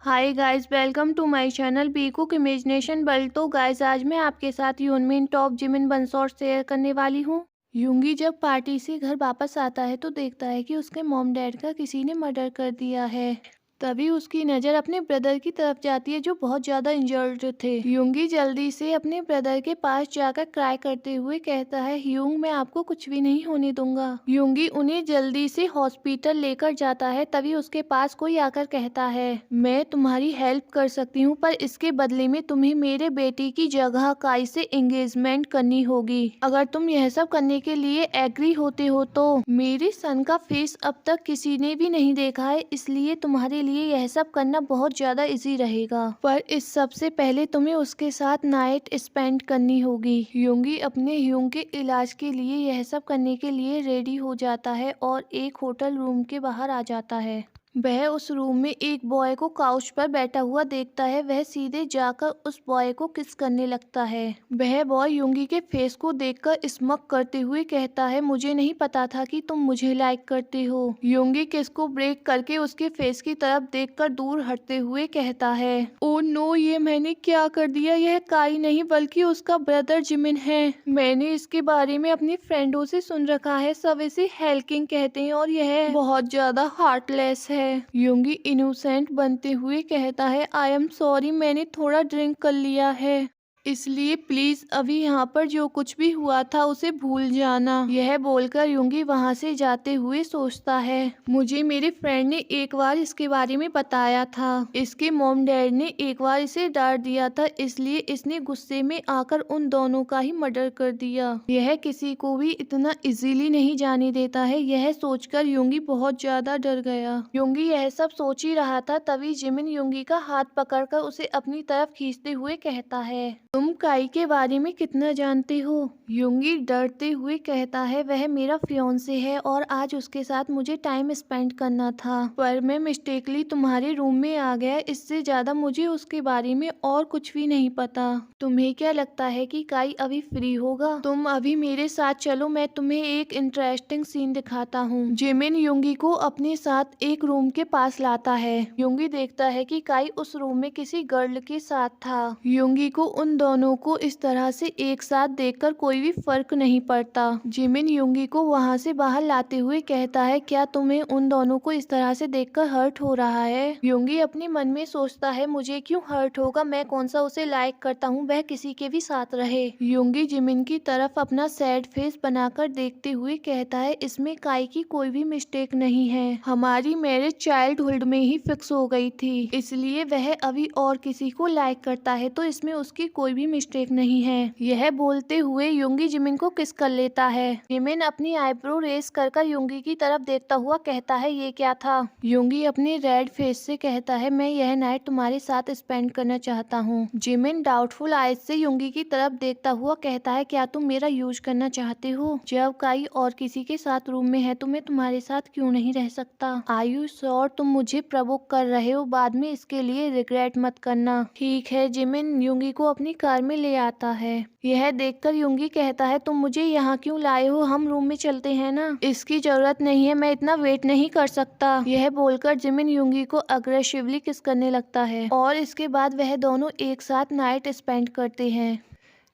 Hi guys, welcome to my channel be cook imagination world. तो guys, आज मैं आपके साथ यूनमिन टॉप जिमिन बंसोर शेयर करने वाली हूँ। यूंगी जब पार्टी से घर वापस आता है तो देखता है कि उसके मॉम डैड का किसी ने मर्डर कर दिया है। तभी उसकी नज़र अपने ब्रदर की तरफ जाती है जो बहुत ज़्यादा इंजर्ड थे। यूंगी जल्दी से अपने ब्रदर के पास जाकर क्राई करते हुए कहता है, यूंग मैं आपको कुछ भी नहीं होने दूंगा। यूंगी उन्हें जल्दी से हॉस्पिटल लेकर जाता है। तभी उसके पास कोई आकर कहता है, मैं तुम्हारी हेल्प कर सकती हूँ, पर इसके बदले में तुम्हें मेरे बेटी की जगह काई से एंगेजमेंट करनी होगी। अगर तुम यह सब करने के लिए एग्री होते हो तो मेरे सन का फेस अब तक किसी ने भी नहीं देखा है, इसलिए तुम्हारे लिए यह सब करना बहुत ज्यादा इजी रहेगा। पर इस सब से पहले तुम्हें उसके साथ नाइट स्पेंड करनी होगी। यूंगी अपने ह्यूंग के इलाज के लिए यह सब करने के लिए रेडी हो जाता है और एक होटल रूम के बाहर आ जाता है। वह उस रूम में एक बॉय को काउच पर बैठा हुआ देखता है। वह सीधे जाकर उस बॉय को किस करने लगता है। वह बॉय यूंगी के फेस को देखकर स्मक करते हुए कहता है, मुझे नहीं पता था कि तुम मुझे लाइक करते हो। यूंगी किस को ब्रेक करके उसके फेस की तरफ देखकर दूर हटते हुए कहता है, ओ नो, ये मैंने क्या कर दिया। यह काई नहीं बल्कि उसका ब्रदर जिमिन है। मैंने इसके बारे में अपनी फ्रेंडों से सुन रखा है, सब इसे हेल्किंग कहते हैं और यह बहुत ज्यादा हार्टलेस है। यूंगी इनोसेंट बनते हुए कहता है, आई एम सॉरी, मैंने थोड़ा ड्रिंक कर लिया है, इसलिए प्लीज अभी यहाँ पर जो कुछ भी हुआ था उसे भूल जाना। यह बोलकर यूंगी वहाँ से जाते हुए सोचता है, मुझे मेरे फ्रेंड ने एक बार इसके बारे में बताया था। इसके मॉम डैड ने एक बार इसे डांट दिया था, इसलिए इसने गुस्से में आकर उन दोनों का ही मर्डर कर दिया। यह किसी को भी इतना इजीली नहीं जाने देता है। यह सोचकर यूंगी बहुत ज्यादा डर गया। यूंगी यह सब सोच ही रहा था, तभी जिमिन यूंगी का हाथ पकड़कर उसे अपनी तरफ खींचते हुए कहता है, तुम काई के बारे में कितना जानते हो? यूंगी डरते हुए कहता है, वह मेरा फियांसे है और आज उसके साथ मुझे टाइम स्पेंड करना था, पर मैं मिस्टेकली तुम्हारे रूम में आ गया। इससे ज्यादा मुझे उसके बारे में और कुछ भी नहीं पता। तुम्हें क्या लगता है कि काई अभी फ्री होगा? तुम अभी मेरे साथ चलो, मैं तुम्हें एक इंटरेस्टिंग सीन दिखाता हूँ। जिमिन यूंगी को अपने साथ एक रूम के पास लाता है। यूंगी देखता है कि काई उस रूम में किसी गर्ल के साथ था। यूंगी को उन दोनों को इस तरह से एक साथ देखकर कोई भी फर्क नहीं पड़ता। जिमिन यूंगी को वहां से बाहर लाते हुए कहता है, क्या तुम्हें उन दोनों को इस तरह से देखकर हर्ट हो रहा है? यूंगी अपने मन में सोचता है, मुझे क्यों हर्ट होगा, मैं कौन सा उसे लाइक करता हूँ, वह किसी के भी साथ रहे। यूंगी जिमिन की तरफ अपना सैड फेस बनाकर देखते हुए कहता है, इसमें काई की कोई भी मिस्टेक नहीं है। हमारी मैरिज चाइल्डहुड में ही फिक्स हो गई थी, इसलिए वह अभी और किसी को लाइक करता है तो इसमें उसकी कोई भी मिस्टेक नहीं है। यह बोलते हुए यूंगी जिमिन को किस कर लेता है। जिमिन अपनी आईब्रो रेस कर यूंगी की तरफ देखता हुआ कहता है, ये क्या था? यूंगी अपने रेड फेस से कहता है, मैं यह नाइट तुम्हारे साथ स्पेंड करना चाहता हूँ। जिमिन डाउटफुल आइज से यूंगी की तरफ देखता हुआ कहता है, क्या तुम मेरा यूज करना चाहते हो? जब काई और किसी के साथ रूम में है तो मैं तुम्हारे साथ क्यों नहीं रह सकता? आर यू श्योर तुम मुझे प्रवोक कर रहे हो? बाद में इसके लिए रिग्रेट मत करना। ठीक है। जिमिन यूंगी को अपनी कार में ले आता है। यह देखकर यूंगी कहता है, तुम मुझे यहाँ क्यों लाए हो? हम रूम में चलते हैं ना। इसकी जरूरत नहीं है, मैं इतना वेट नहीं कर सकता। यह बोलकर जिमिन यूंगी को अग्रेसिवली किस करने लगता है और इसके बाद वह दोनों एक साथ नाइट स्पेंड करते हैं।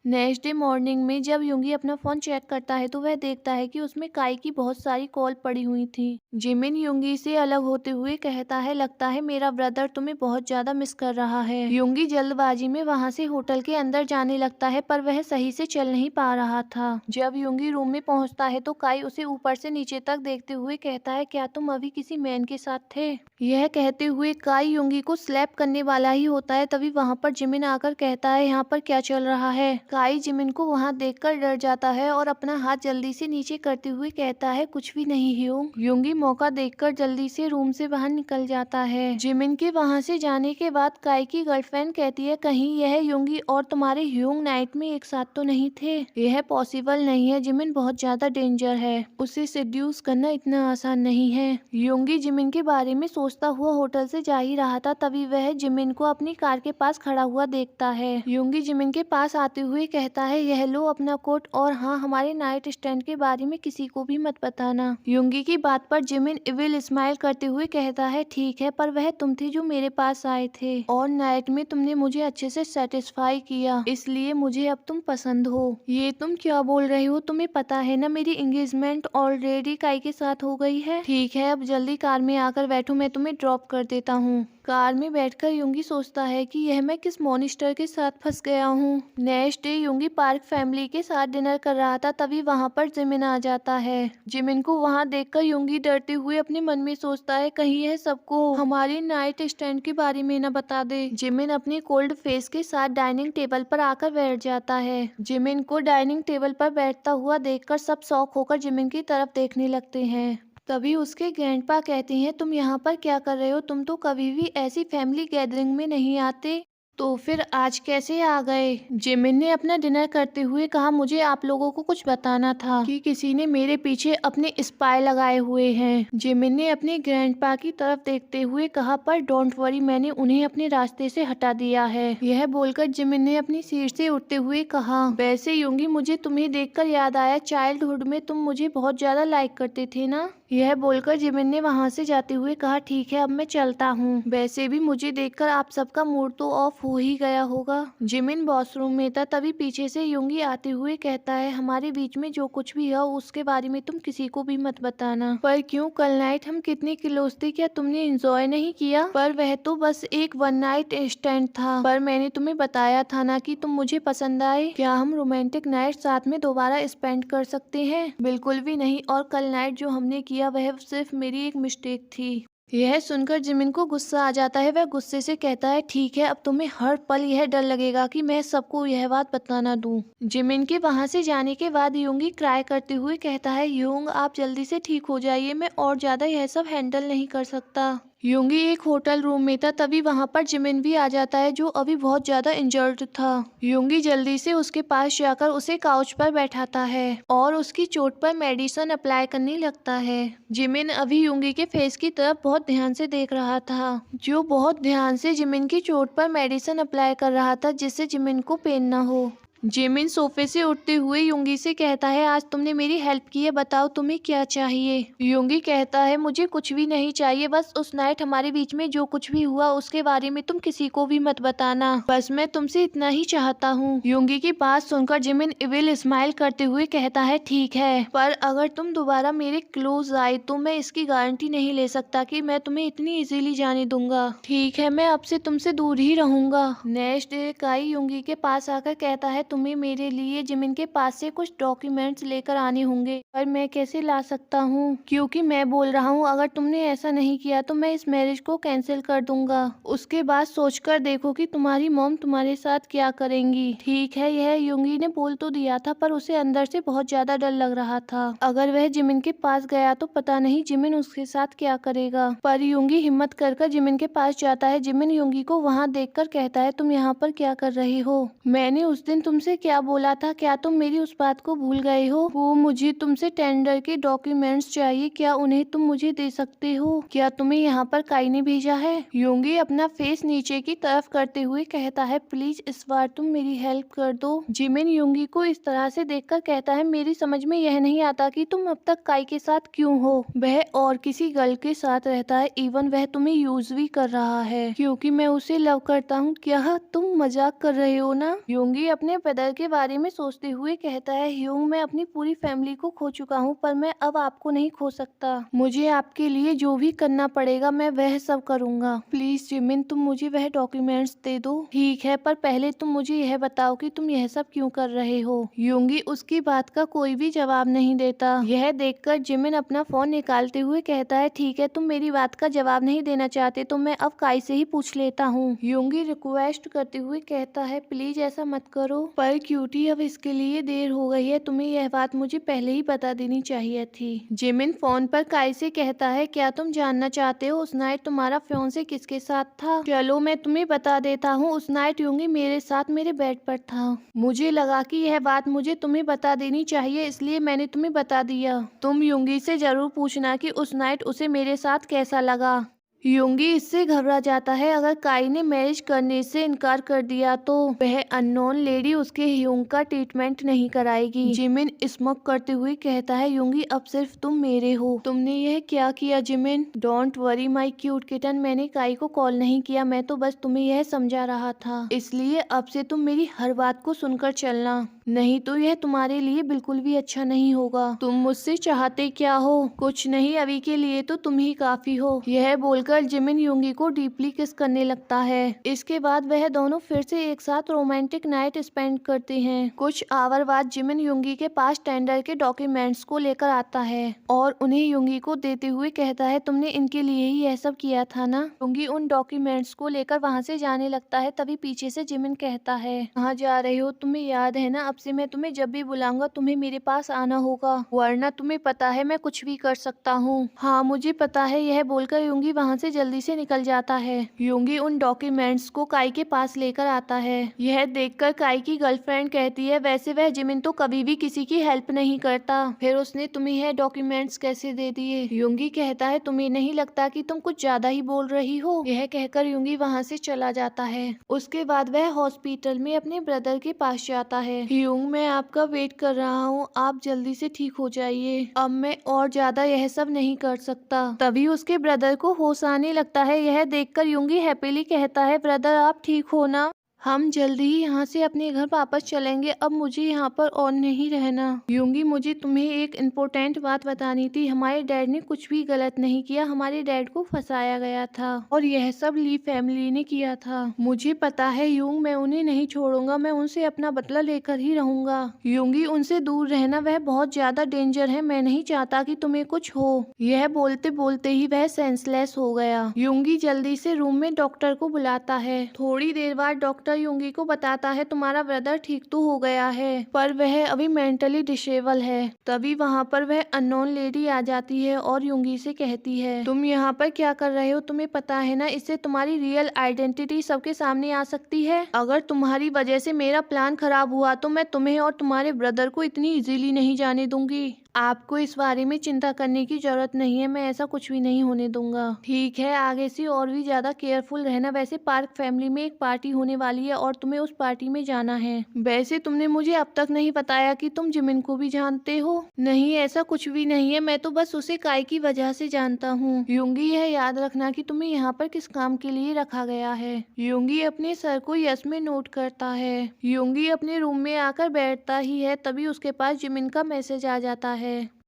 नेक्स्ट डे मॉर्निंग में जब यूंगी अपना फोन चेक करता है तो वह देखता है कि उसमें काई की बहुत सारी कॉल पड़ी हुई थी। जिमिन यूंगी से अलग होते हुए कहता है, लगता है मेरा ब्रदर तुम्हें बहुत ज्यादा मिस कर रहा है। यूंगी जल्दबाजी में वहां से होटल के अंदर जाने लगता है, पर वह सही से चल नहीं पा रहा था। जब यूंगी रूम में पहुंचता है तो काई उसे ऊपर से नीचे तक देखते हुए कहता है, क्या तुम अभी किसी मैन के साथ थे? यह कहते हुए काई यूंगी को स्लैप करने वाला ही होता है, तभी वहां पर जिमिन आकर कहता है, यहाँ पर क्या चल रहा है? काई जिमिन को वहां देखकर डर जाता है और अपना हाथ जल्दी से नीचे करते हुए कहता है, कुछ भी नहीं ह्यूंग। यूंगी मौका देखकर जल्दी से रूम से बाहर निकल जाता है। जिमिन के वहां से जाने के बाद काई की गर्लफ्रेंड कहती है, कहीं यह यूंगी और तुम्हारे ह्यूंग नाइट में एक साथ तो नहीं थे? यह पॉसिबल नहीं है, जिमिन बहुत ज्यादा डेंजर है, उसे सेड्यूस करना इतना आसान नहीं है। यूंगी जिमिन के बारे में सोचता हुआ होटल से जा ही रहा था, तभी वह जिमिन को अपनी कार के पास खड़ा हुआ देखता है। यूंगी जिमिन के पास आते हुए हुए कहता है यह लो अपना कोट, और हाँ, हमारे नाइट स्टैंड के बारे में किसी को भी मत बताना। युंगी की बात पर जिमिन इविल स्माइल करते हुए कहता है ठीक है, पर वह तुम थे जो मेरे पास आए थे और नाइट में तुमने मुझे अच्छे से सेटिस्फाई किया, इसलिए मुझे अब तुम पसंद हो। ये तुम क्या बोल रहे हो? तुम्हें पता है ना मेरी एंगेजमेंट ऑलरेडी काई के साथ हो गई है। ठीक है, अब जल्दी कार में आकर बैठो, मैं तुम्हें ड्रॉप कर देता हूँ। कार में बैठकर युंगी सोचता है कि यह मैं किस मॉन्स्टर के साथ फंस गया हूँ। नेक्स्ट डे युंगी पार्क फैमिली के साथ डिनर कर रहा था, तभी वहाँ पर जिमिन आ जाता है। जिमिन को वहाँ देखकर युंगी डरते हुए अपने मन में सोचता है कहीं यह सबको हमारे नाइट स्टैंड के बारे में न बता दे। जिमिन अपने कोल्ड फेस के साथ डाइनिंग टेबल पर आकर बैठ जाता है। जिमिन को डाइनिंग टेबल पर बैठता हुआ देखकर सब शॉक होकर जिमिन की तरफ देखने लगते हैं। तभी उसके ग्रैंडपा कहते हैं तुम यहाँ पर क्या कर रहे हो? तुम तो कभी भी ऐसी फैमिली गैदरिंग में नहीं आते, तो फिर आज कैसे आ गए? जिमिन ने अपना डिनर करते हुए कहा मुझे आप लोगों को कुछ बताना था कि किसी ने मेरे पीछे अपने स्पाई लगाए हुए हैं। जिमिन ने अपने ग्रैंडपा की तरफ देखते हुए कहा पर डोंट वरी, मैंने उन्हें अपने रास्ते से हटा दिया है। यह बोलकर जिमिन ने अपनी सीट से उठते हुए कहा वैसे युंगी, मुझे तुम्हें देखकर याद आया चाइल्डहुड में तुम मुझे बहुत ज्यादा लाइक करते थे ना। यह बोलकर जिमिन ने वहाँ से जाते हुए कहा ठीक है, अब मैं चलता हूँ। वैसे भी मुझे देखकर आप सबका मूड तो ऑफ हो ही गया होगा। जिमिन वॉशरूम में था, तभी पीछे से युंगी आते हुए कहता है हमारे बीच में जो कुछ भी है उसके बारे में तुम किसी को भी मत बताना। पर क्यों? कल नाइट हम कितने क्लोज थे, क्या तुमने एंजॉय नहीं किया? पर वह तो बस एक वन नाइट स्टैंड था, पर मैंने तुम्हें बताया था ना कि तुम मुझे पसंद आए। क्या हम रोमांटिक नाइट साथ में दोबारा स्पेंड कर सकते हैं? बिल्कुल भी नहीं, और कल नाइट जो हमने किया वह सिर्फ मेरी एक मिस्टेक थी। यह सुनकर जिमिन को गुस्सा आ जाता है। वह गुस्से से कहता है ठीक है, अब तुम्हें हर पल यह डर लगेगा कि मैं सबको यह बात बता ना दूं। जिमिन के वहां से जाने के बाद युंगी क्राई करते हुए कहता है युंग, आप जल्दी से ठीक हो जाइए, मैं और ज्यादा यह सब हैंडल नहीं कर सकता। युंगी एक होटल रूम में था, तभी वहां पर जिमिन भी आ जाता है जो अभी बहुत ज्यादा इंजर्ड था। युंगी जल्दी से उसके पास जाकर उसे काउच पर बैठाता है और उसकी चोट पर मेडिसिन अप्लाई करने लगता है। जिमिन अभी युंगी के फेस की तरफ बहुत ध्यान से देख रहा था, जो बहुत ध्यान से जिमिन की चोट पर मेडिसिन अप्लाई कर रहा था जिससे जिमिन को पेन न हो। जिमिन सोफे से उठते हुए युंगी से कहता है आज तुमने मेरी हेल्प की है, बताओ तुम्हें क्या चाहिए? युंगी कहता है मुझे कुछ भी नहीं चाहिए, बस उस नाइट हमारे बीच में जो कुछ भी हुआ उसके बारे में तुम किसी को भी मत बताना, बस मैं तुमसे इतना ही चाहता हूँ। युंगी की बात सुनकर जिमिन इविल स्माइल करते हुए कहता है ठीक है, पर अगर तुम दोबारा मेरे क्लोज आए तो मैं इसकी गारंटी नहीं ले सकता कि मैं तुम्हें इतनी इजीली जाने दूंगा। ठीक है, मैं अब से तुमसे दूर ही रहूंगा। नेक्स्ट डे काई युंगी के पास आकर कहता है तुम्हें मेरे लिए जिमिन के पास से कुछ डॉक्यूमेंट्स लेकर आने होंगे, पर मैं कैसे ला सकता हूँ क्योंकि मैं बोल रहा हूँ अगर तुमने ऐसा नहीं किया तो मैं इस मैरिज को कैंसिल कर दूंगा। उसके बाद सोचकर देखो कि तुम्हारी मॉम तुम्हारे साथ क्या करेंगी। ठीक है, यह युंगी ने बोल तो दिया था, पर उसे अंदर से बहुत ज्यादा डर लग रहा था। अगर वह जिमिन के पास गया तो पता नहीं जिमिन उसके साथ क्या करेगा। पर युंगी हिम्मत कर जिमिन के पास जाता है। जिमिन युंगी को वहाँ देखकर कहता है तुम यहाँ पर क्या कर रही हो? मैंने उस दिन तुमसे क्या बोला था, क्या तुम मेरी उस बात को भूल गए हो? वो मुझे तुमसे टेंडर के डॉक्यूमेंट्स चाहिए, क्या उन्हें तुम मुझे दे सकते हो? क्या तुम्हें यहाँ पर काई ने भेजा है? युंगी अपना फेस नीचे की तरफ करते हुए कहता है प्लीज इस बार तुम मेरी हेल्प कर दो। जिमिन युंगी को इस तरह से देखकर कहता है मेरी समझ में यह नहीं आता कि तुम अब तक काई के साथ क्यों हो। वह और किसी गर्ल के साथ रहता है, इवन वह तुम्हें यूज भी कर रहा है क्योंकि मैं उसे लव करता हूँ। क्या तुम मजाक कर रहे हो ना? युंगी अपने ब्रदर के बारे में सोचते हुए कहता है ह्यूंग, मैं अपनी पूरी फैमिली को खो चुका हूँ, पर मैं अब आपको नहीं खो सकता। मुझे आपके लिए जो भी करना पड़ेगा मैं वह सब करूँगा। प्लीज जिमिन तुम मुझे वह डॉक्यूमेंट्स दे दो। ठीक है, पर पहले तुम मुझे यह बताओ कि तुम यह सब क्यों कर रहे हो? युंगी उसकी बात का कोई भी जवाब नहीं देता। यह देखकर जिमिन अपना फोन निकालते हुए कहता है ठीक है, तुम मेरी बात का जवाब नहीं देना चाहते तो मैं अब काई से ही पूछ लेता हूँ। युंगी रिक्वेस्ट करते हुए कहता है प्लीज ऐसा मत करो। पर क्यूटी अब इसके लिए देर हो गई है, तुम्हें यह बात मुझे पहले ही बता देनी चाहिए थी। जिमिन फोन पर काई से कहता है क्या तुम जानना चाहते हो उस नाइट तुम्हारा फियांसे किसके साथ था? चलो मैं तुम्हें बता देता हूँ, उस नाइट युंगी मेरे साथ मेरे बेड पर था। मुझे लगा कि यह बात मुझे तुम्हें बता देनी चाहिए, इसलिए मैंने तुम्हें बता दिया। तुम युंगी से जरूर पूछना कि उस नाइट उसे मेरे साथ कैसा लगा। यूंगी इससे घबरा जाता है। अगर काई ने मैरिज करने से इनकार कर दिया तो वह अननोन लेडी उसके ह्यूंग का ट्रीटमेंट नहीं कराएगी। जिमिन स्मोक करते हुए कहता है, यूंगी अब सिर्फ तुम मेरे हो। तुमने यह क्या किया Jimin? Don't worry my cute kitten, मैंने काई को कॉल नहीं किया, मैं तो बस तुम्हें यह समझा रहा था। इसलिए अब से तुम मेरी हर बात को सुनकर चलना, नहीं तो यह तुम्हारे लिए बिल्कुल भी अच्छा नहीं होगा। तुम मुझसे चाहते क्या हो? कुछ नहीं, अभी के लिए तो तुम ही काफी हो। यह बोलकर जिमिन यूंगी को डीपली किस करने लगता है। इसके बाद वह दोनों फिर से एक साथ रोमांटिक नाइट स्पेंड करते हैं। कुछ आवर बाद जिमिन यूंगी के पास टेंडर के डॉक्यूमेंट्स को लेकर आता है और उन्हें यूंगी को देते हुए कहता है, तुमने इनके लिए ही यह सब किया था ना? यूंगी उन डॉक्यूमेंट्स को लेकर वहाँ से जाने लगता है। तभी पीछे से जिमिन कहता है, कहाँ जा रहे हो? तुम्हें याद है ना, अब से मैं तुम्हें जब भी बुलाऊंगा तुम्हें मेरे पास आना होगा, वरना तुम्हें पता है मैं कुछ भी कर सकता हूँ। हाँ मुझे पता है। यह बोलकर यूंगी वहाँ से जल्दी से निकल जाता है। यूंगी उन डॉक्यूमेंट्स को काई के पास लेकर आता है। यह देखकर काई की गर्लफ्रेंड कहती है, वैसे वह जिमिन तो कभी भी किसी की हेल्प नहीं करता, फिर उसने तुम्हें यह डॉक्यूमेंट्स कैसे दे दिए? यूंगी कहता है, तुम्हें नहीं लगता कि तुम कुछ ज्यादा ही बोल रही हो? यह कहकर यूंगी वहाँ से चला जाता है। उसके बाद वह हॉस्पिटल में अपने ब्रदर के पास जाता है। यूंग, मैं आपका वेट कर रहा हूँ, आप जल्दी से ठीक हो जाइए, अब मैं और ज्यादा यह सब नहीं कर सकता। तभी उसके ब्रदर को होश आने लगता है। यह देखकर यूंगी हैप्पीली कहता है, ब्रदर आप ठीक हो ना? हम जल्दी ही यहाँ से अपने घर वापस चलेंगे, अब मुझे यहाँ पर और नहीं रहना। यूंगी, मुझे तुम्हें एक इम्पोर्टेंट बात बतानी थी। हमारे डैड ने कुछ भी गलत नहीं किया, हमारे डैड को फंसाया गया था और यह सब ली फैमिली ने किया था। मुझे पता है यूंग, मैं उन्हें नहीं छोड़ूंगा, मैं उनसे अपना बदला लेकर ही रहूंगा। यूंगी, उनसे दूर रहना, वह बहुत ज्यादा डेंजर है, मैं नहीं चाहता कि तुम्हें कुछ हो। यह बोलते बोलते ही वह सेंसलेस हो गया। यूंगी जल्दी से रूम में डॉक्टर को बुलाता है। थोड़ी देर बाद डॉक्टर यूंगी को बताता है, तुम्हारा ब्रदर ठीक तो हो गया है पर वह अभी मेंटली डिसेबल है। तभी वहाँ पर वह अननोन लेडी आ जाती है और यूंगी से कहती है, तुम यहाँ पर क्या कर रहे हो? तुम्हें पता है ना, इससे तुम्हारी रियल आइडेंटिटी सबके सामने आ सकती है। अगर तुम्हारी वजह से मेरा प्लान खराब हुआ तो मैं तुम्हें और तुम्हारे ब्रदर को इतनी इजीली नहीं जाने दूंगी। आपको इस बारे में चिंता करने की जरूरत नहीं है, मैं ऐसा कुछ भी नहीं होने दूंगा। ठीक है, आगे से और भी ज्यादा केयरफुल रहना। वैसे पार्क फैमिली में एक पार्टी होने वाली है और तुम्हें उस पार्टी में जाना है। वैसे तुमने मुझे अब तक नहीं बताया कि तुम जिमिन को भी जानते हो। नहीं, ऐसा कुछ भी नहीं है, मैं तो बस उसे काई की वजह से जानता हूँ। यूंगी, यह याद रखना कि तुम्हें यहाँ पर किस काम के लिए रखा गया है। यूंगी अपने सर को यस में नोट करता है। यूंगी अपने रूम में आकर बैठता ही है, तभी उसके पास जिमिन का मैसेज आ जाता है।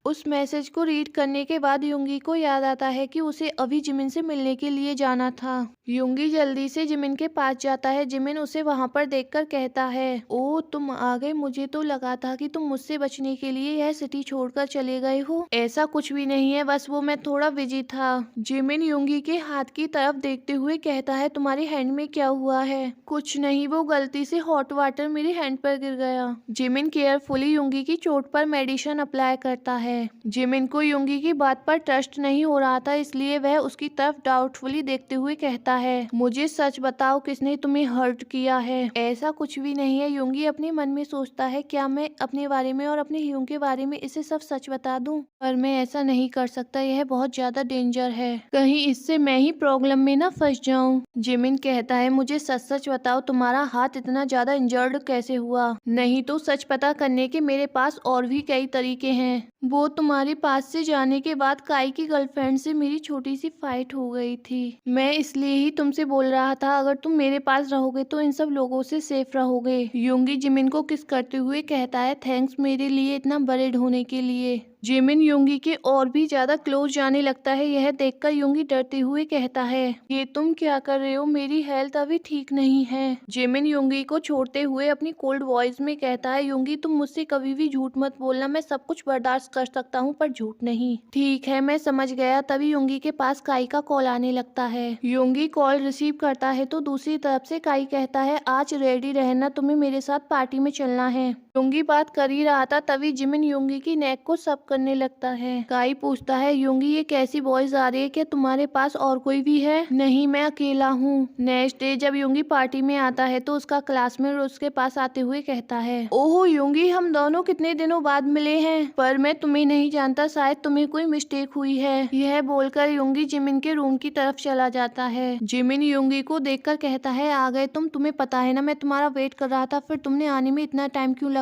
उस मैसेज को रीड करने के बाद यूंगी को याद आता है कि उसे अभी जिमिन से मिलने के लिए जाना था। यूंगी जल्दी से जिमिन के पास जाता है। जिमिन उसे वहां पर देखकर कहता है, ओ तुम आ गए, मुझे तो लगा था कि तुम मुझसे बचने के लिए यह सिटी छोड़कर चले गए हो। ऐसा कुछ भी नहीं है, बस वो मैं थोड़ा बिजी था। जिमिन यूंगी के हाथ की तरफ देखते हुए कहता है, तुम्हारे हैंड में क्या हुआ है? कुछ नहीं, वो गलती से हॉट वाटर मेरे हैंड पर गिर गया। जिमिन केयरफुली यूंगी की चोट पर मेडिसिन अप्लाई करता है। जिमिन को यूंगी की बात पर ट्रस्ट नहीं हो रहा था, इसलिए वह उसकी तरफ डाउटफुली देखते हुए कहता है, मुझे सच बताओ, किसने तुम्हें हर्ट किया है? ऐसा कुछ भी नहीं है। यूंगी अपने मन में सोचता है, क्या मैं अपने बारे में और अपने ह्यूंग के बारे में इसे सब सच बता दूं? पर मैं ऐसा नहीं कर सकता, यह बहुत ज्यादा डेंजर है, कहीं इससे मैं ही प्रॉब्लम में ना फंस जाऊं। जिमिन कहता है, मुझे सच सच बताओ, तुम्हारा हाथ इतना ज्यादा इंजर्ड कैसे हुआ? नहीं तो सच पता करने के मेरे पास और भी कई तरीके हैं। वो तुम्हारे पास से जाने के बाद काई की गर्लफ्रेंड से मेरी छोटी सी फाइट हो गई थी। मैं इसलिए ही तुमसे बोल रहा था, अगर तुम मेरे पास रहोगे तो इन सब लोगों से सेफ रहोगे। यूंगी जिमिन को किस करते हुए कहता है, थैंक्स मेरे लिए इतना बरेड होने के लिए। जिमिन यूंगी के और भी ज्यादा क्लोज जाने लगता है। यह देखकर यूंगी डरते हुए कहता है, ये तुम क्या कर रहे हो? मेरी हेल्थ अभी ठीक नहीं है। जिमिन यूंगी को छोड़ते हुए अपनी कोल्ड वॉइस में कहता है, यूंगी तुम मुझसे कभी भी झूठ मत बोलना, मैं सब कुछ बर्दाश्त कर सकता हूँ पर झूठ नहीं। ठीक है, मैं समझ गया। तभी यूंगी के पास काई का कॉल आने लगता है। यूंगी कॉल रिसीव करता है तो दूसरी तरफ से काई कहता है, आज रेडी रहना, तुम्हें मेरे साथ पार्टी में चलना है। युंगी बात कर ही रहा था तभी जिमिन युंगी की नेक को सब करने लगता है। काई पूछता है, युंगी ये कैसी वॉइस आ रही है, क्या तुम्हारे पास और कोई भी है? नहीं, मैं अकेला हूँ। नेक्स्ट डे जब युंगी पार्टी में आता है तो उसका क्लासमेट उसके पास आते हुए कहता है, ओहो युंगी, हम दोनों कितने दिनों बाद मिले हैं, पर मैं तुम्हें नहीं जानता, शायद तुम्हें कोई मिस्टेक हुई है। यह बोलकर युंगी जिमिन के रूम की तरफ चला जाता है। जिमिन युंगी को देखकर कहता है, आ गए तुम, तुम्हें पता है ना मैं तुम्हारा वेट कर रहा था, फिर तुमने आने में इतना टाइम क्यों लगाया?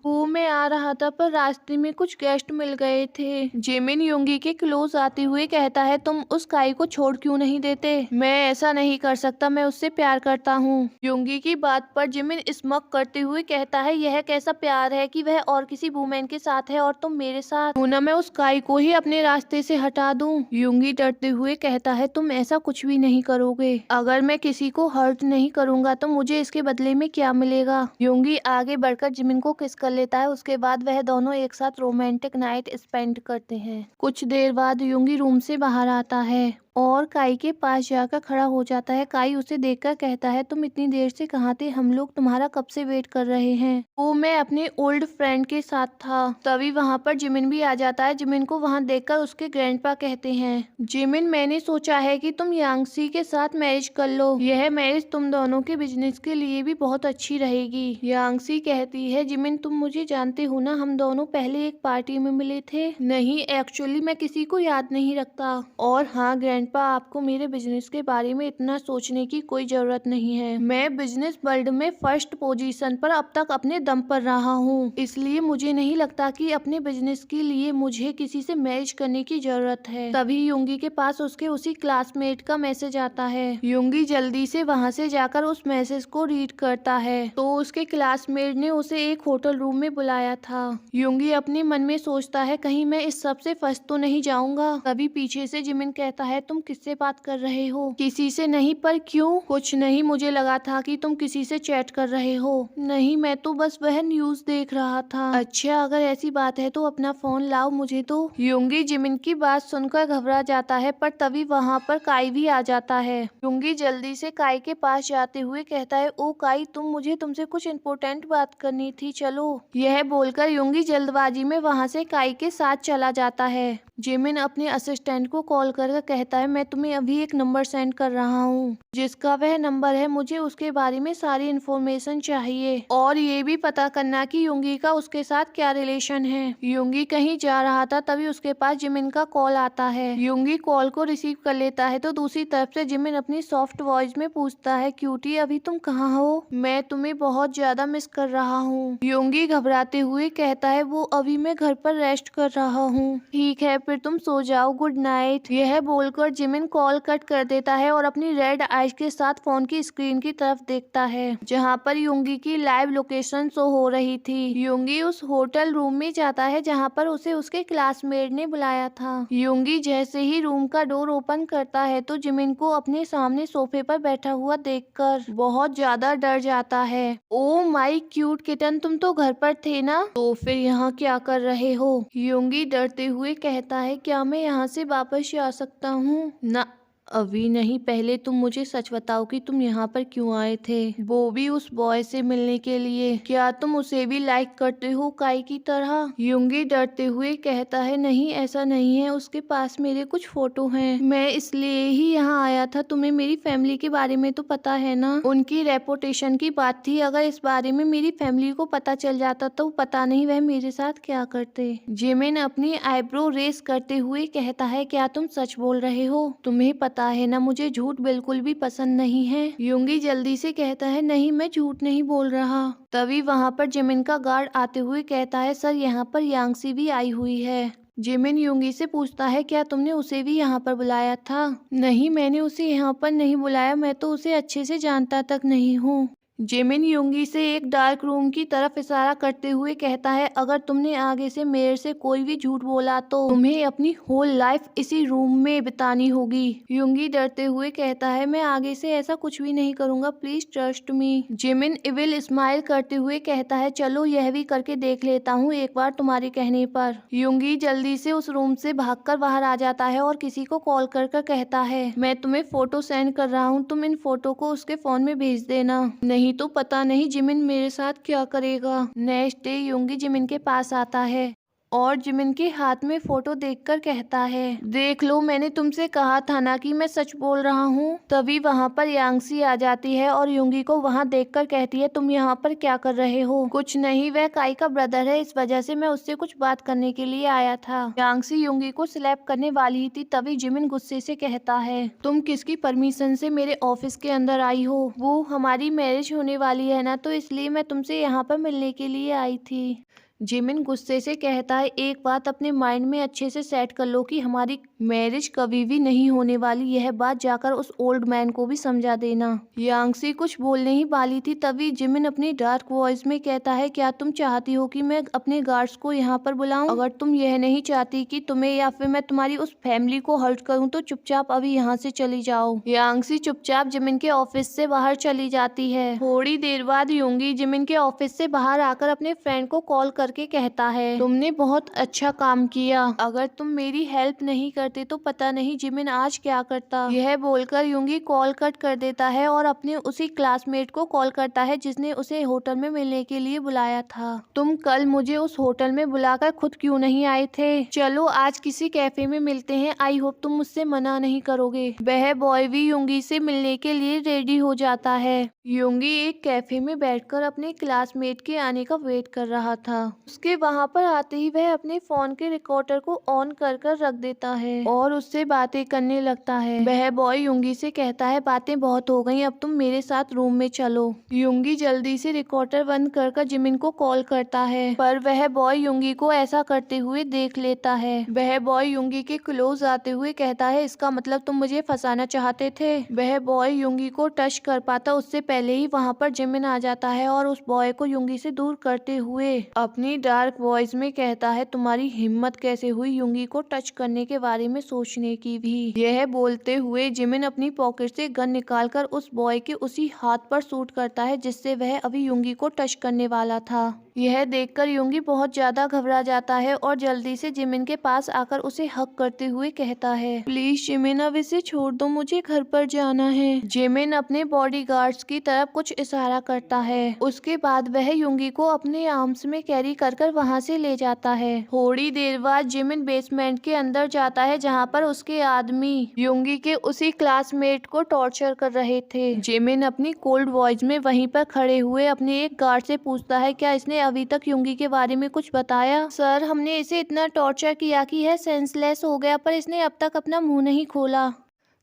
वो मैं आ रहा था पर रास्ते में कुछ गेस्ट मिल गए थे। जिमिन युंगी के क्लोज आते हुए कहता है, तुम उस काई को छोड़ क्यों नहीं देते? मैं ऐसा नहीं कर सकता, मैं उससे प्यार करता हूँ। युंगी की बात पर जिमिन स्मक करते हुए कहता है, यह कैसा प्यार है कि वह और किसी वुमेन के साथ है और तुम मेरे साथ? क्यों ना मैं उस काई को ही अपने रास्ते से हटा दूं? युंगी डरते हुए कहता है, तुम ऐसा कुछ भी नहीं करोगे। अगर मैं किसी को हर्ट नहीं करूंगा तो मुझे इसके बदले में क्या मिलेगा? युंगी आगे बढ़कर जिमिन को किस कर लेता है। उसके बाद वह दोनों एक साथ रोमांटिक नाइट स्पेंड करते हैं। कुछ देर बाद युंगी रूम से बाहर आता है और काई के पास जाकर खड़ा हो जाता है। काई उसे देखकर कहता है, तुम इतनी देर से कहाँ थे? हम लोग तुम्हारा कब से वेट कर रहे हैं। वो मैं अपने ओल्ड फ्रेंड के साथ था। तभी वहाँ पर जिमिन भी आ जाता है। जिमिन को वहाँ देखकर उसके ग्रैंडपा कहते हैं, जिमिन, मैंने सोचा है कि तुम यांगसी के साथ मैरिज कर लो। यह मैरिज तुम दोनों के बिजनेस के लिए भी बहुत अच्छी रहेगी। यांगसी कहती है, जिमिन तुम मुझे जानते हो ना, हम दोनों पहले एक पार्टी में मिले थे। नहीं, एक्चुअली मैं किसी को याद नहीं रखता। और हाँ ग्रैंडपा, आपको मेरे बिजनेस के बारे में इतना सोचने की कोई जरूरत नहीं है। मैं बिजनेस वर्ल्ड में फर्स्ट पोजीशन पर अब तक अपने दम पर रहा हूँ, इसलिए मुझे नहीं लगता कि अपने बिजनेस के लिए मुझे किसी से मैरिज करने की जरूरत है। तभी युंगी के पास उसके उसी क्लासमेट का मैसेज आता है। युंगी जल्दी से वहाँ से जाकर उस मैसेज को रीड करता है तो उसके क्लासमेट ने उसे एक होटल रूम में बुलाया था। युंगी अपने मन में सोचता है, कहीं मैं इस सब से फंस तो नहीं जाऊंगा। तभी पीछे से जिमिन कहता है, तुम किससे बात कर रहे हो? किसी से नहीं, पर क्यों? कुछ नहीं, मुझे लगा था कि तुम किसी से चैट कर रहे हो। नहीं, मैं तो बस वह न्यूज देख रहा था। अच्छा, अगर ऐसी बात है तो अपना फोन लाओ, मुझे तो। युंगी जिमिन की बात सुनकर घबरा जाता है, पर तभी वहाँ पर काई भी आ जाता है। युंगी जल्दी से काई के पास जाते हुए कहता है, ओ काई, मुझे तुमसे कुछ इम्पोर्टेंट बात करनी थी, चलो। यह बोलकर युंगी जल्दबाजी में वहाँ से काई के साथ चला जाता है। जिमिन अपने असिस्टेंट को कॉल करके कहता है, मैं तुम्हें अभी एक नंबर सेंड कर रहा हूँ, जिसका वह नंबर है, मुझे उसके बारे में सारी इन्फॉर्मेशन चाहिए और ये भी पता करना कि युंगी का उसके साथ क्या रिलेशन है। युंगी कहीं जा रहा था तभी उसके पास जिमिन का कॉल आता है। युंगी कॉल को रिसीव कर लेता है तो दूसरी तरफ से जिमिन अपनी सॉफ्ट वॉइस में पूछता है, क्यूटी, अभी तुम कहाँ हो? मैं तुम्हें बहुत ज्यादा मिस कर रहा हूँ। युंगी घबराते हुए कहता है, वो अभी मैं घर पर रेस्ट कर रहा हूँ। ठीक है, फिर तुम सो जाओ, गुड नाइट। यह बोलकर जिमिन कॉल कट कर देता है और अपनी रेड आइज के साथ फोन की स्क्रीन की तरफ देखता है जहाँ पर युंगी की लाइव लोकेशन शो हो रही थी। युंगी उस होटल रूम में जाता है जहाँ पर उसे उसके क्लासमेट ने बुलाया था। युंगी जैसे ही रूम का डोर ओपन करता है तो जिमिन को अपने सामने सोफे पर बैठा हुआ देखकर बहुत ज्यादा डर जाता है। ओ माई क्यूट किटन, तुम तो घर पर थे ना, तो फिर यहाँ क्या कर रहे हो? युंगी डरते हुए कहता है, क्या मैं यहाँ से वापस आ सकता हूँ? ना, अभी नहीं, पहले तुम मुझे सच बताओ कि तुम यहाँ पर क्यों आए थे, वो भी उस बॉय से मिलने के लिए। क्या तुम उसे भी लाइक करते हो काई की तरह? युंगी डरते हुए कहता है, नहीं, ऐसा नहीं है, उसके पास मेरे कुछ फोटो हैं, मैं इसलिए ही यहाँ आया था। तुम्हें मेरी फैमिली के बारे में तो पता है ना, उनकी रेपुटेशन की बात थी, अगर इस बारे में मेरी फैमिली को पता चल जाता तो पता नहीं वह मेरे साथ क्या करते। जिमिन अपनी आईब्रो रेस करते हुए कहता है, क्या तुम सच बोल रहे हो? तुम्हें पता है ना, मुझे झूठ बिल्कुल भी पसंद नहीं है। युंगी जल्दी से कहता है, नहीं, मैं झूठ नहीं बोल रहा। तभी वहाँ पर जिमिन का गार्ड आते हुए कहता है, सर, यहाँ पर यांगसी भी आई हुई है। जिमिन युंगी से पूछता है, क्या तुमने उसे भी यहाँ पर बुलाया था? नहीं, मैंने उसे यहाँ पर नहीं बुलाया, मैं तो उसे अच्छे से जानता तक नहीं हूँ। जिमिन युंगी से एक डार्क रूम की तरफ इशारा करते हुए कहता है, अगर तुमने आगे से मेरे से कोई भी झूठ बोला तो तुम्हें अपनी होल लाइफ इसी रूम में बितानी होगी। युंगी डरते हुए कहता है, मैं आगे से ऐसा कुछ भी नहीं करूंगा, please trust me. Jimin evil smile करते हुए कहता है, चलो यह भी करके देख लेता हूँ एक बार तुम्हारे कहने पर। युंगी जल्दी से उस रूम से भागकर बाहर आ जाता है और किसी को कॉल कर कहता है, मैं तुम्हें फोटो सेंड कर रहा हूँ, तुम इन फोटो को उसके फोन में भेज देना। नहीं नहीं तो पता नहीं जिमिन मेरे साथ क्या करेगा। नेक्स्ट डे यूंगी जिमिन के पास आता है और जिमिन के हाथ में फोटो देखकर कहता है, देख लो, मैंने तुमसे कहा था ना कि मैं सच बोल रहा हूँ। तभी वहाँ पर यांगसी आ जाती है और यूंगी को वहाँ देखकर कहती है, तुम यहाँ पर क्या कर रहे हो? कुछ नहीं, वह काई का ब्रदर है, इस वजह से मैं उससे कुछ बात करने के लिए आया था। यांगसी यूंगी को स्लैप करने वाली ही थी, तभी जिमिन गुस्से से कहता है, तुम किसकी परमिशन से मेरे ऑफिस के अंदर आई हो? वो हमारी मैरिज होने वाली है ना, तो इसलिए मैं तुमसे यहाँ पर मिलने के लिए आई थी। जिमिन गुस्से से कहता है, एक बात अपने माइंड में अच्छे से सेट कर लो कि हमारी मैरिज कभी भी नहीं होने वाली। यह बात जाकर उस ओल्ड मैन को भी समझा देना। यांगसी कुछ बोलने ही वाली थी, तभी जिमिन अपनी डार्क वॉइस में कहता है, क्या तुम चाहती हो कि मैं अपने गार्ड्स को यहाँ पर बुलाऊं? अगर तुम यह नहीं चाहती कि तुम्हें या फिर मैं तुम्हारी उस फैमिली को हर्ट करूँ तो चुपचाप अभी यहाँ से चली जाओ। यांगसी चुपचाप जिमिन के ऑफिस से बाहर चली जाती है। थोड़ी देर बाद यूंगी जिमिन के ऑफिस से बाहर आकर अपने फ्रेंड को कॉल करके कहता है, तुमने बहुत अच्छा काम किया, अगर तुम मेरी हेल्प नहीं करते तो पता नहीं जिमिन आज क्या करता। यह बोलकर यूंगी कॉल कट कर देता है और अपने उसी क्लासमेट को कॉल करता है जिसने उसे होटल में मिलने के लिए बुलाया था। तुम कल मुझे उस होटल में बुलाकर खुद क्यों नहीं आए थे? चलो आज किसी कैफे में मिलते हैं, आई होप तुम मुझसे मना नहीं करोगे। वह बॉय भी यूंगी से मिलने के लिए रेडी हो जाता है। यूंगी एक कैफे में बैठकर अपने क्लासमेट के आने का वेट कर रहा था। उसके वहां पर आते ही वह अपने फोन के रिकॉर्डर को ऑन कर रख देता है और उससे बातें करने लगता है। वह बॉय यूंगी से कहता है, बातें बहुत हो गई, अब तुम मेरे साथ रूम में चलो। यूंगी जल्दी से रिकॉर्डर बंद कर जिमिन को कॉल करता है, पर वह बॉय यूंगी को ऐसा करते हुए देख लेता है। वह बॉय यूंगी के क्लोज आते हुए कहता है, इसका मतलब तुम मुझे फंसाना चाहते थे। वह बॉय यूंगी को टच कर पाता उससे पहले ही वहाँ पर जिमिन आ जाता है और उस बॉय को यूंगी से दूर करते हुए अपनी डार्क वॉइस में कहता है, तुम्हारी हिम्मत कैसे हुई यूंगी को टच करने के बारे में सोचने की भी। यह बोलते हुए जिमिन अपनी पॉकेट से गन निकालकर उस बॉय के उसी हाथ पर शूट करता है जिससे वह अभी यूंगी को टच करने वाला था। यह देखकर यूंगी बहुत ज्यादा घबरा जाता है और जल्दी से जिमिन के पास आकर उसे हक करते हुए कहता है, प्लीज जिमिन अब इसे छोड़ दो, मुझे घर पर जाना है। जिमिन अपने बॉडीगार्ड्स की तरफ कुछ इशारा करता है। उसके बाद वह यूंगी को अपने आर्म्स में कैरी कर वहां से ले जाता है। थोड़ी देर बाद जिमिन बेसमेंट के अंदर जाता है जहां पर उसके आदमी यूंगी के उसी क्लासमेट को टॉर्चर कर रहे थे। जिमिन अपनी कोल्ड वॉइस में वहीं पर खड़े हुए अपने एक गार्ड से पूछता है, क्या इसने अभी तक यूंगी के बारे में कुछ बताया? सर, हमने इसे इतना टॉर्चर किया कि यह सेंसलेस हो गया, पर इसने अब तक अपना मुंह नहीं खोला।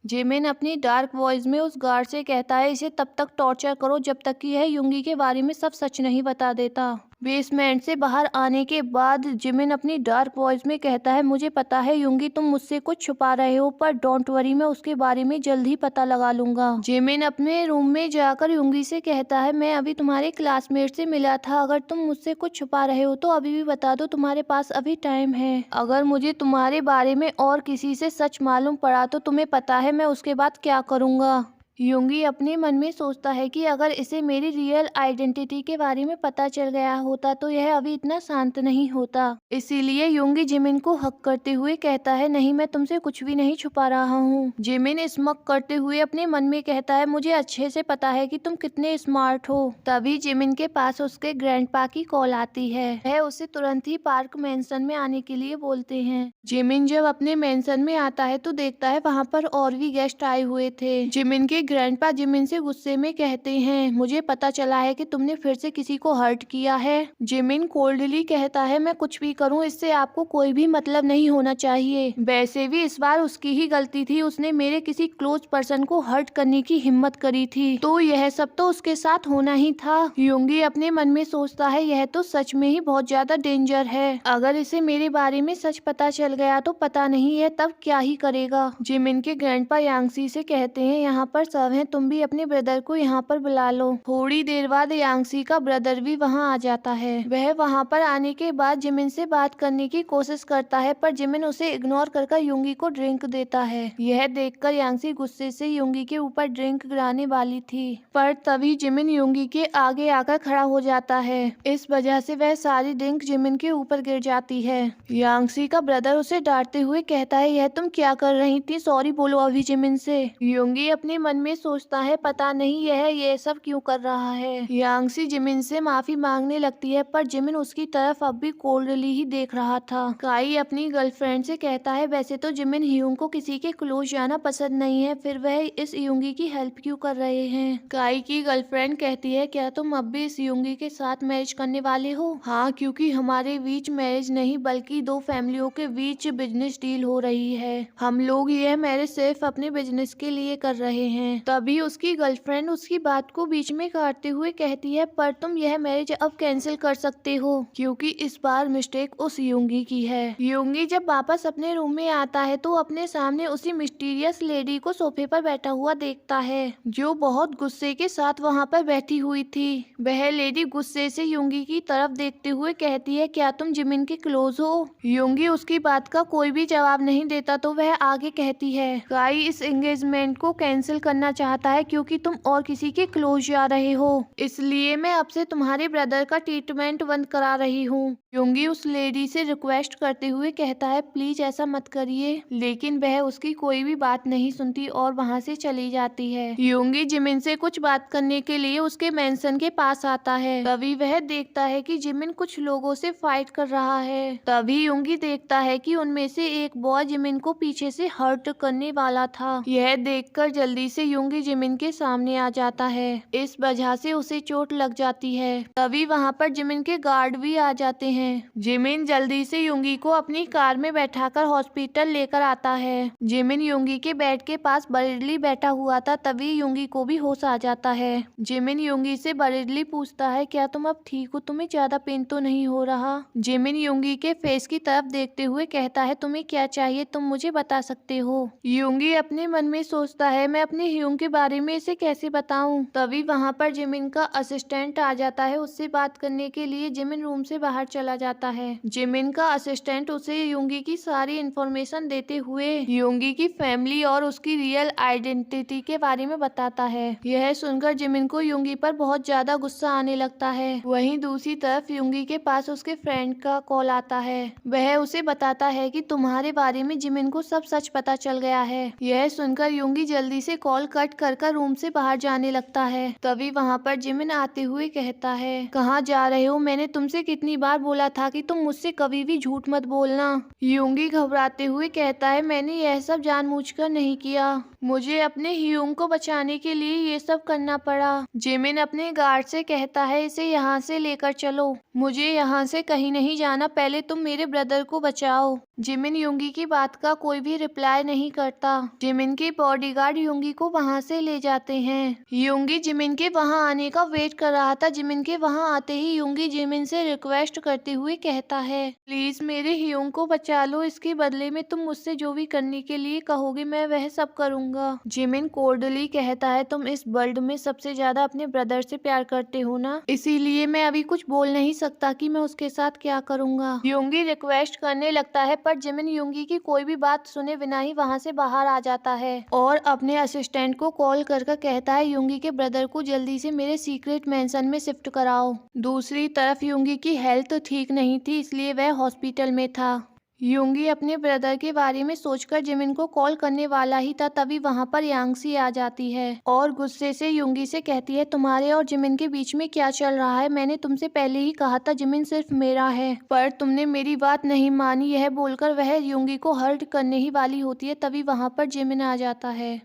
जिमिन अपनी डार्क वॉइस में उस गार्ड से कहता है, इसे तब तक टॉर्चर करो जब तक कि यह यूंगी के बारे में सब सच नहीं बता देता। बेसमेंट से बाहर आने के बाद जिमिन अपनी डार्क वॉइस में कहता है, मुझे पता है यूंगी तुम मुझसे कुछ छुपा रहे हो, पर डोंट वरी, मैं उसके बारे में जल्द ही पता लगा लूंगा। जिमिन अपने रूम में जाकर यूंगी से कहता है, मैं अभी तुम्हारे क्लासमेट से मिला था, अगर तुम मुझसे कुछ छुपा रहे हो तो अभी भी बता दो, तुम्हारे पास अभी टाइम है। अगर मुझे तुम्हारे बारे में और किसी से सच मालूम पड़ा तो तुम्हें पता है मैं उसके बाद क्या करूंगा। यूंगी अपने मन में सोचता है कि अगर इसे मेरी रियल आइडेंटिटी के बारे में पता चल गया होता तो यह अभी इतना शांत नहीं होता। इसीलिए यूंगी जिमिन को हक करते हुए कहता है, नहीं, मैं तुमसे कुछ भी नहीं छुपा रहा हूँ। जिमिन स्मक करते हुए अपने मन में कहता है, मुझे अच्छे से पता है कि तुम कितने स्मार्ट हो। तभी जिमिन के पास उसके ग्रैंडपा की कॉल आती है। वह उसे तुरंत ही पार्क मेंशन में आने के लिए बोलते हैं। जिमिन जब अपने मेंशन में आता है तो देखता है वहाँ पर और भी गेस्ट आए हुए थे। जिमिन के ग्रैंडपा जिमिन से गुस्से में कहते हैं, मुझे पता चला है कि तुमने फिर से किसी को हर्ट किया है। जिमिन कोल्डली कहता है, मैं कुछ भी करूं इससे आपको कोई भी मतलब नहीं होना चाहिए। वैसे भी इस बार उसकी ही गलती थी, उसने मेरे किसी क्लोज पर्सन को हर्ट करने की हिम्मत करी थी, तो यह सब तो उसके साथ होना ही था। यूंगी अपने मन में सोचता है, यह तो सच में ही बहुत ज्यादा डेंजर है, अगर इसे मेरे बारे में सच पता चल गया तो पता नहीं है तब क्या ही करेगा। जिमिन के ग्रैंडपा यांगसी से कहते हैं, यहाँ पर सब हैं, तुम भी अपने ब्रदर को यहाँ पर बुला लो। थोड़ी देर बाद यांगसी का ब्रदर भी वहाँ आ जाता है। वह वहाँ पर आने के बाद जिमिन से बात करने की कोशिश करता है, पर जिमिन उसे इग्नोर कर यूंगी को ड्रिंक देता है। यह देखकर यांगसी गुस्से से यूंगी के ऊपर ड्रिंक गिराने वाली थी, पर तभी जिमिन यूंगी के आगे आकर खड़ा हो जाता है। इस वजह से वह सारी ड्रिंक जिमिन के ऊपर गिर जाती है। यांगसी का ब्रदर उसे डांटते हुए कहता है, यह तुम क्या कर रही थी, सॉरी बोलो अभी जिमिन से। यूंगी अपने मन में सोचता है पता नहीं यह ये सब क्यों कर रहा है। यांगसी जिमिन से माफी मांगने लगती है पर जिमिन उसकी तरफ अब भी कोल्डली ही देख रहा था। काई अपनी गर्लफ्रेंड से कहता है वैसे तो जिमिन ह्यूंग को किसी के क्लोज जाना पसंद नहीं है, फिर वह इस यूंगी की हेल्प क्यों कर रहे हैं। काई की गर्लफ्रेंड कहती है क्या तुम अब भी इस यूंगी के साथ मैरिज करने वाले हो। हाँ, क्योंकि हमारे बीच मैरिज नहीं बल्कि दो फैमिलियों के बीच बिजनेस डील हो रही है। हम लोग यह मैरिज सिर्फ अपने बिजनेस के लिए कर रहे हैं। तभी उसकी गर्लफ्रेंड उसकी बात को बीच में काटते हुए कहती है पर तुम यह मैरिज अब कैंसिल कर सकते हो क्योंकि इस बार मिस्टेक उस यूंगी की है। यूंगी जब वापस अपने रूम में आता है तो अपने सामने उसी मिस्टीरियस लेडी को सोफे पर बैठा हुआ देखता है जो बहुत गुस्से के साथ वहाँ पर बैठी हुई थी। वह लेडी गुस्से से यूंगी की तरफ देखते हुए कहती है क्या तुम जिमिन के क्लोज हो। यूंगी उसकी बात का कोई भी जवाब नहीं देता तो वह आगे कहती है काई इस एंगेजमेंट को कैंसिल करना चाहता है क्योंकि तुम और किसी के क्लोज जा रहे हो, इसलिए मैं अब से तुम्हारे ब्रदर का ट्रीटमेंट बंद करा रही हूँ। यूंगी उस लेडी से रिक्वेस्ट करते हुए कहता है प्लीज ऐसा मत करिए, लेकिन वह उसकी कोई भी बात नहीं सुनती और वहाँ से चली जाती है। यूंगी जिमिन से कुछ बात करने के लिए उसके मेंशन के पास आता है। तभी वह देखता है कि जिमिन कुछ लोगों से फाइट कर रहा है। तभी यूंगी देखता है कि उनमें से एक बॉय जिमिन को पीछे से हर्ट करने वाला था। यह देखकर जल्दी से यूंगी जिमिन के सामने आ जाता है, इस वजह से उसे चोट लग जाती है। तभी वहाँ पर जिमिन के गार्ड भी आ जाते हैं। जिमिन जल्दी से यूंगी को अपनी कार में बैठाकर हॉस्पिटल लेकर आता है। जिमिन यूंगी के बेड के पास बरेडली बैठा हुआ था, तभी यूंगी को भी होश आ जाता है। जिमिन यूंगी से बरेडली पूछता है क्या तुम अब ठीक हो, तुम्हें ज्यादा पेन तो नहीं हो रहा। जिमिन यूंगी के फेस की तरफ देखते हुए कहता है तुम्हें क्या चाहिए, तुम मुझे बता सकते हो। यूंगी अपने मन में सोचता है मैं अपने ह्यूंग के बारे में इसे कैसे बताऊं। तभी वहाँ पर जिमिन का असिस्टेंट आ जाता है उससे बात करने के लिए। जिमिन रूम से बाहर चला जाता है। जिमिन का असिस्टेंट उसे यूंगी की सारी इंफॉर्मेशन देते हुए यूंगी की फैमिली और उसकी रियल आइडेंटिटी के बारे में बताता है। यह सुनकर जिमिन को यूंगी पर बहुत ज्यादा गुस्सा आने लगता है। वहीं दूसरी तरफ यूंगी के पास उसके फ्रेंड का कॉल आता है। वह उसे बताता है कि तुम्हारे बारे में जिमिन को सब सच पता चल गया है। यह सुनकर यूंगी जल्दी से कॉल कट कर रूम से बाहर जाने लगता है। तभी वहाँ पर जिमिन आते हुए कहता है कहाँ जा रहे हो, मैंने तुमसे कितनी बार बोला था कि तुम मुझसे कभी भी झूठ मत बोलना। यूंगी घबराते हुए कहता है मैंने यह सब जानबूझकर नहीं किया, मुझे अपने ह्यूंग को बचाने के लिए ये सब करना पड़ा। जिमिन अपने गार्ड से कहता है इसे यहाँ से लेकर चलो, मुझे यहाँ से कहीं नहीं जाना, पहले तुम मेरे ब्रदर को बचाओ। जिमिन यूंगी की बात का कोई भी रिप्लाई नहीं करता। जिमिन के बॉडीगार्ड यूंगी को वहाँ से ले जाते हैं। यूंगी जिमिन के वहाँ आने का वेट कर रहा था। जिमिन के वहाँ आते ही यूंगी जिमिन से रिक्वेस्ट करते हुए कहता है प्लीज मेरे ह्यूंग को बचा लो, इसके बदले में तुम मुझसे जो भी करने के लिए कहोगे मैं वह सब करूंगा। जिमिन कोल्डली कहता है तुम इस वर्ल्ड में सबसे ज्यादा अपने ब्रदर से प्यार करते हो ना, इसीलिए मैं अभी कुछ बोल नहीं सकता कि मैं उसके साथ क्या करूंगा। यूंगी रिक्वेस्ट करने लगता है पर जिमिन यूंगी की कोई भी बात सुने बिना ही वहाँ से बाहर आ जाता है और अपने असिस्टेंट को कॉल कर कहता है यूंगी के ब्रदर को जल्दी से मेरे सीक्रेट मेंशन में शिफ्ट कराओ। दूसरी तरफ यूंगी की हेल्थ ठीक नहीं थी, इसलिए वह हॉस्पिटल में था। यूंगी अपने ब्रदर के बारे में सोचकर जिमिन को कॉल करने वाला ही था, तभी वहाँ पर यांगसी आ जाती है और गुस्से से यूंगी से कहती है तुम्हारे और जिमिन के बीच में क्या चल रहा है, मैंने तुमसे पहले ही कहा था जिमिन सिर्फ मेरा है, पर तुमने मेरी बात नहीं मानी। यह बोलकर वह यूंगी को हर्ट करने ही वाली होती है, तभी वहाँ पर जिमिन आ जाता है।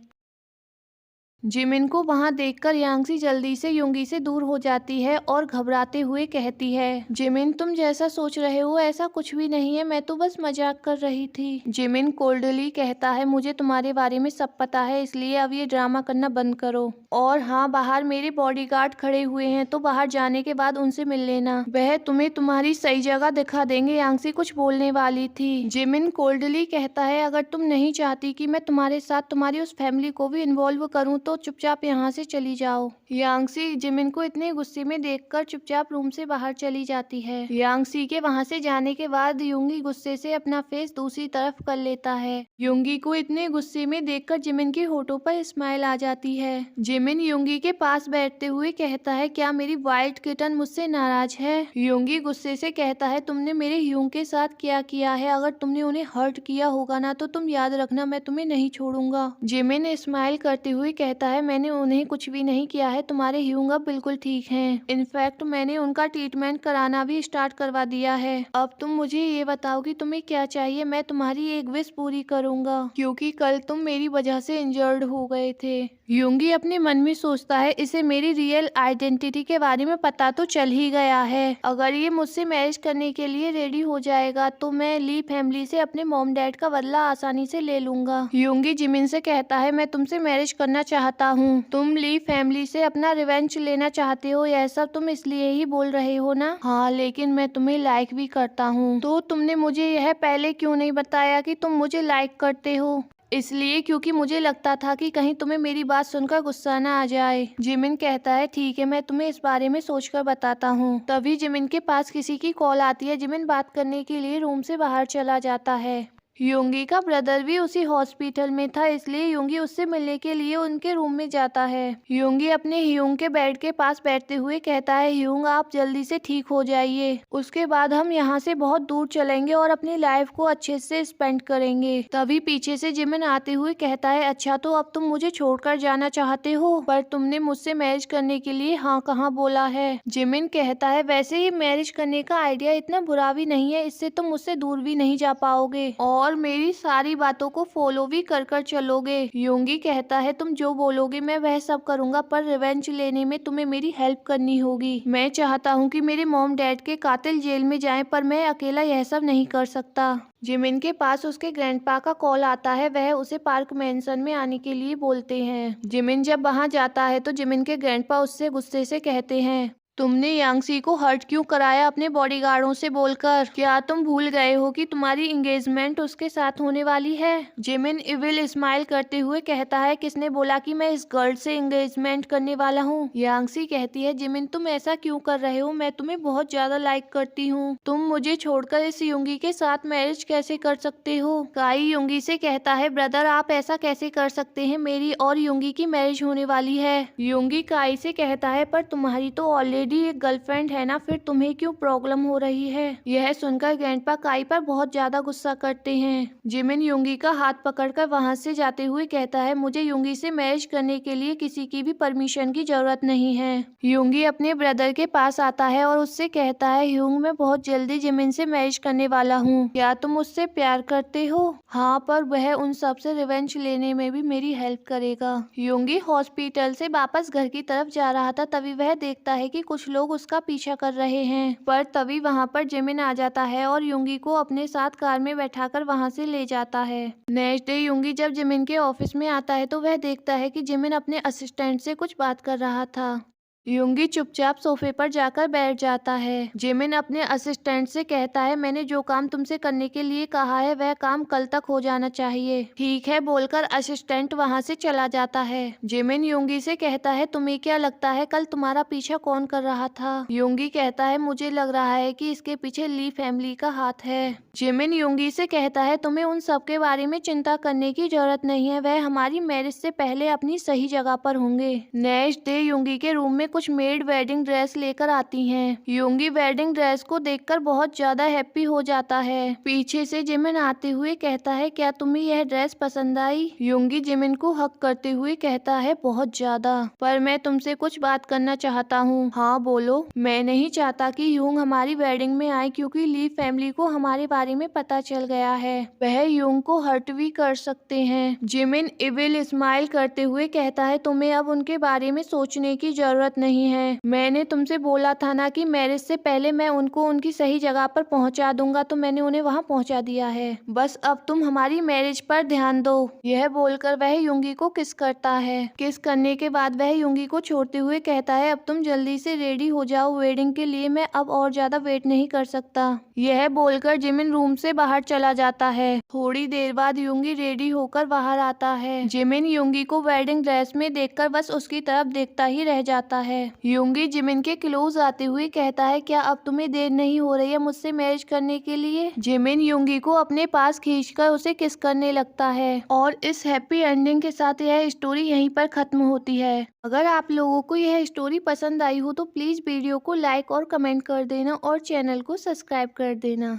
जिमिन को वहां देखकर यांगसी जल्दी से यूंगी से दूर हो जाती है और घबराते हुए कहती है जिमिन तुम जैसा सोच रहे हो ऐसा कुछ भी नहीं है, मैं तो बस मजाक कर रही थी। जिमिन कोल्डली कहता है मुझे तुम्हारे बारे में सब पता है, इसलिए अब ये ड्रामा करना बंद करो। और हाँ, बाहर मेरे बॉडीगार्ड खड़े हुए हैं तो बाहर जाने के बाद उनसे मिल लेना, वह तुम्हें तुम्हारी सही जगह दिखा देंगे। यांगसी कुछ बोलने वाली थी। जिमिन कोल्डली कहता है अगर तुम नहीं चाहती कि मैं तुम्हारे साथ तुम्हारी उस फैमिली को भी इन्वॉल्व करूँ तो चुपचाप यहाँ से चली जाओ। यांगसी जिमिन को इतने गुस्से में देखकर चुपचाप रूम से बाहर चली जाती है। यांगसी के वहाँ से जाने के बाद यूंगी गुस्से से अपना फेस दूसरी तरफ कर लेता है। यूंगी को इतने गुस्से में देखकर जिमिन के होठों पर स्माइल आ जाती है। जिमिन यूंगी के पास बैठते हुए कहता है क्या मेरी वाइल्ड किटन मुझसे नाराज है। यूंगी गुस्से से कहता है तुमने मेरे ह्यूंग के साथ क्या किया है, अगर तुमने उन्हें हर्ट किया होगा ना तो तुम याद रखना मैं तुम्हें नहीं छोड़ूंगा। जिमिन स्माइल करते हुए कहती कहता है मैंने उन्हें कुछ भी नहीं किया है, तुम्हारे ह्यूंग अब बिल्कुल ठीक हैं। इनफैक्ट मैंने उनका ट्रीटमेंट कराना भी स्टार्ट करवा दिया है। अब तुम मुझे ये बताओ कि तुम्हें क्या चाहिए, मैं तुम्हारी एक विश पूरी करूंगा, क्योंकि कल तुम मेरी वजह से इंजर्ड हो गए थे। यूंगी अपने मन में सोचता है इसे मेरी रियल आइडेंटिटी के बारे में पता तो चल ही गया है। अगर ये मुझसे मैरिज करने के लिए रेडी हो जाएगा तो मैं ली फैमिली से अपने मॉम डैड का बदला आसानी से ले लूंगा। यूंगी जिमिन से कहता है मैं तुमसे मैरिज करना चाहता हूँ। तुम ली फैमिली से अपना रिवेंज लेना चाहते हो, यह सब तुम इसलिए ही बोल रहे हो ना? हाँ, लेकिन मैं तुम्हें लाइक भी करता हूँ। तो तुमने मुझे यह पहले क्यों नहीं बताया कि तुम मुझे लाइक करते हो? इसलिए क्योंकि मुझे लगता था कि कहीं तुम्हें मेरी बात सुनकर गुस्सा ना आ जाए। जिमिन कहता है ठीक है, मैं तुम्हें इस बारे में सोचकर बताता हूँ। तभी जिमिन के पास किसी की कॉल आती है। जिमिन बात करने के लिए रूम से बाहर चला जाता है। यूंगी का ब्रदर भी उसी हॉस्पिटल में था, इसलिए यूंगी उससे मिलने के लिए उनके रूम में जाता है। यूंगी अपने ह्यूंग के बेड के पास बैठते हुए कहता है ह्यूंग आप जल्दी से ठीक हो जाइए, उसके बाद हम यहाँ से बहुत दूर चलेंगे और अपनी लाइफ को अच्छे से स्पेंड करेंगे। तभी पीछे से जिमिन आते हुए कहता है अच्छा तो अब तुम मुझे छोड़कर जाना चाहते हो, पर तुमने मुझसे मैरिज करने के लिए हाँ कहाँ बोला है। जिमिन कहता है वैसे ही मैरिज करने का आइडिया इतना बुरा भी नहीं है, इससे तुम मुझसे दूर भी नहीं जा पाओगे और मेरी सारी बातों को फॉलो भी कर कर चलोगे। यूंगी कहता है तुम जो बोलोगे मैं वह सब करूंगा, पर रिवेंज लेने में तुम्हें मेरी हेल्प करनी होगी। मैं चाहता हूँ कि मेरे मॉम डैड के कातिल जेल में जाएं, पर मैं अकेला यह सब नहीं कर सकता। जिमिन के पास उसके ग्रैंडपा का कॉल आता है। वह उसे पार्क मैंसन में आने के लिए बोलते हैं। जिमिन जब वहां जाता है तो जिमिन के ग्रैंडपा उससे गुस्से से कहते हैं तुमने यांगसी को हर्ट क्यों कराया अपने बॉडीगार्डों से बोलकर? क्या तुम भूल गए हो कि तुम्हारी एंगेजमेंट उसके साथ होने वाली है? जिमिन इविल स्माइल करते हुए कहता है किसने बोला कि मैं इस गर्ल से एंगेजमेंट करने वाला हूँ? यांगसी कहती है जिमिन तुम ऐसा क्यों कर रहे हो, मैं तुम्हें बहुत ज्यादा लाइक करती हूँ, तुम मुझे छोड़कर इस यूंगी के साथ मैरिज कैसे कर सकते हो? काई यूंगी से कहता है ब्रदर आप ऐसा कैसे कर सकते हैं, मेरी और यूंगी की मैरिज होने वाली है। यूंगी काई से कहता है पर तुम्हारी तो ऑलरेडी एक गर्लफ्रेंड है ना, फिर तुम्हें क्यों प्रॉब्लम हो रही है? यह सुनकर ग्रैंडपा काई पर बहुत ज्यादा गुस्सा करते हैं। जिमिन यूंगी का हाथ पकड़कर वहां से जाते हुए कहता है मुझे यूंगी से मैरिज करने के लिए किसी की भी परमिशन की जरूरत नहीं है। यूंगी अपने ब्रदर के पास आता है और उससे कहता है ह्यूंग मैं बहुत जल्दी जिमिन से मैरिज करने वाला हूँ, क्या तुम उससे प्यार करते हो? हाँ, पर वह उन सब से रिवेंज लेने में भी मेरी हेल्प करेगा। यूंगी हॉस्पिटल से वापस घर की तरफ जा रहा था, तभी वह देखता है कि कुछ लोग उसका पीछा कर रहे हैं, पर तभी वहां पर जिमिन आ जाता है और यूंगी को अपने साथ कार में बैठाकर वहां से ले जाता है। नेक्स्ट डे यूंगी जब जिमिन के ऑफिस में आता है तो वह देखता है कि जिमिन अपने असिस्टेंट से कुछ बात कर रहा था। यूंगी चुपचाप सोफे पर जाकर बैठ जाता है। जिमिन अपने असिस्टेंट से कहता है मैंने जो काम तुमसे करने के लिए कहा है वह काम कल तक हो जाना चाहिए। ठीक है बोलकर असिस्टेंट वहां से चला जाता है। जिमिन यूंगी से कहता है तुम्हें क्या लगता है कल तुम्हारा पीछा कौन कर रहा था? यूंगी कहता है मुझे लग रहा है कि इसके पीछे ली फैमिली का हाथ है। जिमिन यूंगी से कहता है तुम्हें उन सब के बारे में चिंता करने की जरूरत नहीं है, वह हमारी मैरिज से पहले अपनी सही जगह पर होंगे। नेक्स्ट डे यूंगी के रूम में कुछ मेड वेडिंग ड्रेस लेकर आती हैं। यूंगी वेडिंग ड्रेस को देखकर बहुत ज्यादा हैप्पी हो जाता है। पीछे से जिमिन आते हुए कहता है क्या तुम्हें यह ड्रेस पसंद आई? यूंगी जिमिन को हक करते हुए कहता है बहुत ज्यादा, पर मैं तुमसे कुछ बात करना चाहता हूँ। हाँ बोलो। मैं नहीं चाहता कि यूंग हमारी वेडिंग में आए, क्योंकि ली फैमिली को हमारे बारे में पता चल गया है, वह यूंग को हर्ट भी कर सकते हैं। जिमिन इविल स्माइल करते हुए कहता है तुम्हें अब उनके बारे में सोचने की जरूरत नहीं है। मैंने तुमसे बोला था ना कि मैरिज से पहले मैं उनको उनकी सही जगह पर पहुंचा दूंगा, तो मैंने उन्हें वहां पहुंचा दिया है, बस अब तुम हमारी मैरिज पर ध्यान दो। यह बोलकर वह यूंगी को किस करता है। किस करने के बाद वह यूंगी को छोड़ते हुए कहता है अब तुम जल्दी से रेडी हो जाओ वेडिंग के लिए, मैं अब और ज्यादा वेट नहीं कर सकता। यह बोलकर जिमिन रूम से बाहर चला जाता है। थोड़ी देर बाद यूंगी रेडी होकर बाहर आता है। जिमिन यूंगी को वेडिंग ड्रेस में देखकर बस उसकी तरफ देखता ही रह जाता है। यूंगी जिमिन के क्लोज आते हुए कहता है क्या अब तुम्हें देर नहीं हो रही है मुझसे मैरिज करने के लिए? जिमिन यूंगी को अपने पास खींचकर उसे किस करने लगता है और इस हैप्पी एंडिंग के साथ यह स्टोरी यहीं पर खत्म होती है। अगर आप लोगों को यह स्टोरी पसंद आई हो तो प्लीज वीडियो को लाइक और कमेंट कर देना और चैनल को सब्सक्राइब कर देना।